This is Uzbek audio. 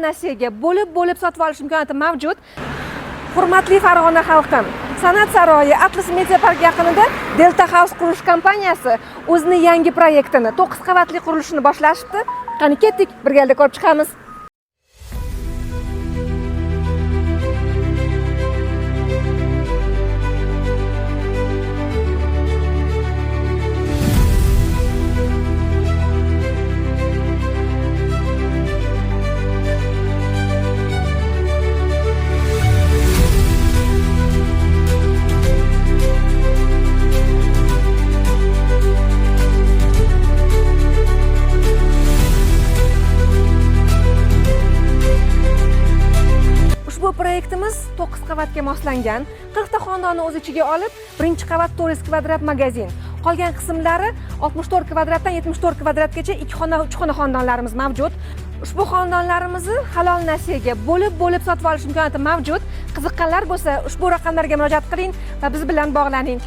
nasiyaga bo'lib sotib olish imkoniyati mavjud. Hurmatli Farg'ona xalqim, San'at saroyi Atlas Media Park yaqinida Delta House qurilish kompaniyasi o'zining yangi proyektini 9 qavatli qurilishini boshlashdi. Qani ketdik, birgalikda ko'rib chiqamiz. Bu proyektimiz 9 qavatga moslangan. 40 ta xonadonni o'z ichiga olib, birinchi qavat 400 kvadrat magazin. Qolgan qismlari 64 kvadratdan 74 kvadratgacha 2 xona, 3 xona xonadonlarimiz mavjud. Ushbu xonadonlarimizni halol nasiyaga bo'lib sotib olish imkoniyati mavjud. Qiziqqanlar bo'lsa, ushbu raqamlarga murojaat qiling va biz bilan bog'laning.